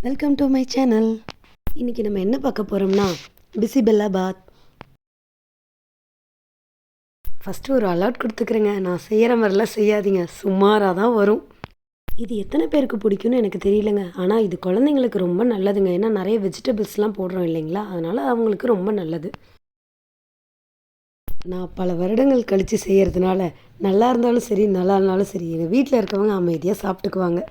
Welcome to my channel. இன்றைக்கி நம்ம என்ன பார்க்க போகிறோம்னா பிசிபெல்லாபாத். ஃபஸ்ட்டு ஒரு அலர்ட் கொடுத்துக்கிறேங்க, நான் செய்கிற மாதிரிலாம் செய்யாதீங்க, சுமாராக தான் வரும். இது எத்தனை பேருக்கு பிடிக்கும்னு எனக்கு தெரியலங்க, ஆனால் இது குழந்தைங்களுக்கு ரொம்ப நல்லதுங்க. ஏன்னா நிறைய வெஜிடபிள்ஸ்லாம் போடுறோம் இல்லைங்களா, அதனால் அவங்களுக்கு ரொம்ப நல்லது. நான் பல வருடங்கள் கழித்து செய்கிறதுனால நல்லா இருந்தாலும் சரி நல்லா இருந்தாலும் சரி எங்கள் வீட்டில் இருக்கவங்க அமைதியாக சாப்பிட்டுக்குவாங்க.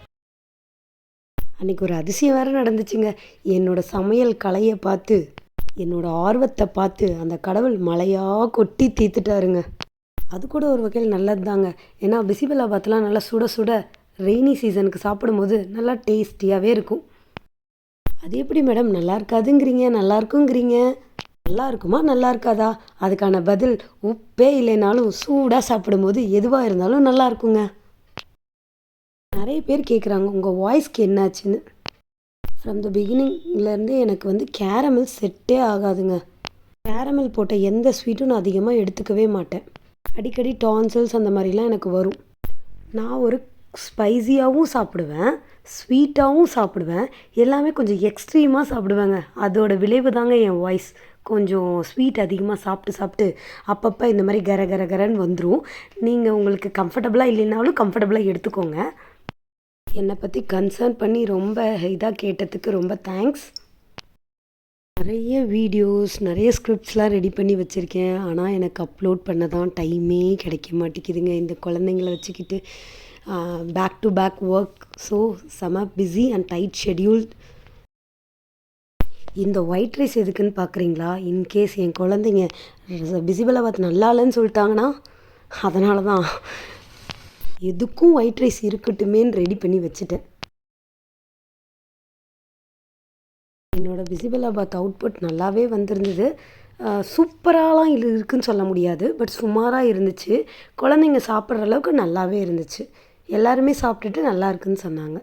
அன்றைக்கி ஒரு அதிசயம் வேறு நடந்துச்சுங்க. என்னோடய சமையல் கலையை பார்த்து, என்னோடய ஆர்வத்தை பார்த்து அந்த கடவுள் மழையாக கொட்டி தீர்த்துட்டாருங்க. அது கூட ஒரு வகையில் நல்லது தாங்க. ஏன்னா பிசிபெல்லாபாத்லாம் நல்லா சுட சுட ரெய்னி சீசனுக்கு சாப்பிடும்போது நல்லா டேஸ்டியாகவே இருக்கும். அது எப்படி மேடம் நல்லா இருக்காதுங்கிறீங்க, நல்லா இருக்குங்கிறீங்க? நல்லா இருக்குமா நல்லா இருக்காதா? அதுக்கான பதில் உப்பே இல்லைனாலும் சூடாக சாப்பிடும்போது எதுவாக இருந்தாலும் நல்லா இருக்குங்க. நிறைய பேர் கேட்குறாங்க உங்கள் வாய்ஸ்க்கு என்னாச்சுன்னு. ஃப்ரம் த பிகினிங்லேருந்து எனக்கு கேரமல் செட்டே ஆகாதுங்க. கேரமல் போட்ட எந்த ஸ்வீட்டும் நான் அதிகமாக எடுத்துக்கவே மாட்டேன். அடிக்கடி டான்சில்ஸ் அந்த மாதிரிலாம் எனக்கு வரும். நான் ஒரு ஸ்பைஸியாகவும் சாப்பிடுவேன், ஸ்வீட்டாகவும் சாப்பிடுவேன், எல்லாமே கொஞ்சம் எக்ஸ்ட்ரீமாக சாப்பிடுவேங்க. அதோட விளைவு தாங்க என் வாய்ஸ். கொஞ்சம் ஸ்வீட் அதிகமாக சாப்பிட்டு சாப்பிட்டு அப்பப்போ இந்த மாதிரி கர கர கரன்னு வந்துடும். நீங்கள் உங்களுக்கு கம்ஃபர்டபுளாக இல்லைனாலும் கம்ஃபர்டபுளாக எடுத்துக்கோங்க. என்னை பற்றி கன்சர்ன் பண்ணி ரொம்ப இதாக கேட்டதுக்கு ரொம்ப தேங்க்ஸ். நிறைய வீடியோஸ் நிறைய ஸ்கிரிப்ட்ஸ்லாம் ரெடி பண்ணி வச்சுருக்கேன், ஆனால் எனக்கு அப்லோட் பண்ண தான் டைமே கிடைக்க மாட்டேங்குதுங்க. இந்த குழந்தைங்கள வச்சுக்கிட்டு back to back work, so செம பிஸி அண்ட் டைட் ஷெட்யூல்ட். இந்த ஒயிட் ரைஸ் எதுக்குன்னு பார்க்குறீங்களா? இன்கேஸ் என் குழந்தைங்க பிசிபெல்லாபாத் நல்லா இல்லைன்னு சொல்லிட்டாங்கன்னா அதனால தான். எதுக்கும் ஒயிட் ரைஸ் இருக்கட்டுமேன்னு ரெடி பண்ணி வச்சுட்டேன். என்னோடய பிசிபெல்லாபாத் அவுட்புட் நல்லாவே வந்திருந்தது. சூப்பராலாம் இருக்குதுன்னு சொல்ல முடியாது, பட் சுமாராக இருந்துச்சு. குழந்தைங்க சாப்பிட்ற அளவுக்கு நல்லாவே இருந்துச்சு. எல்லாருமே சாப்பிட்டுட்டு நல்லா இருக்குன்னு சொன்னாங்க.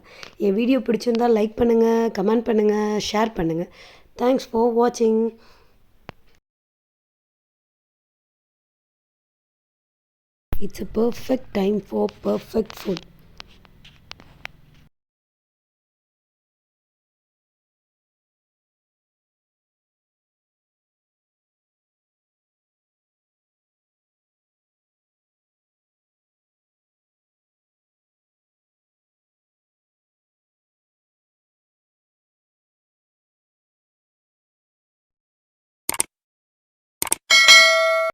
என் வீடியோ பிடிச்சிருந்தால் லைக் பண்ணுங்கள், கமெண்ட் பண்ணுங்கள், ஷேர் பண்ணுங்கள். தேங்க்ஸ் ஃபார் வாட்சிங். It's a perfect time for perfect food.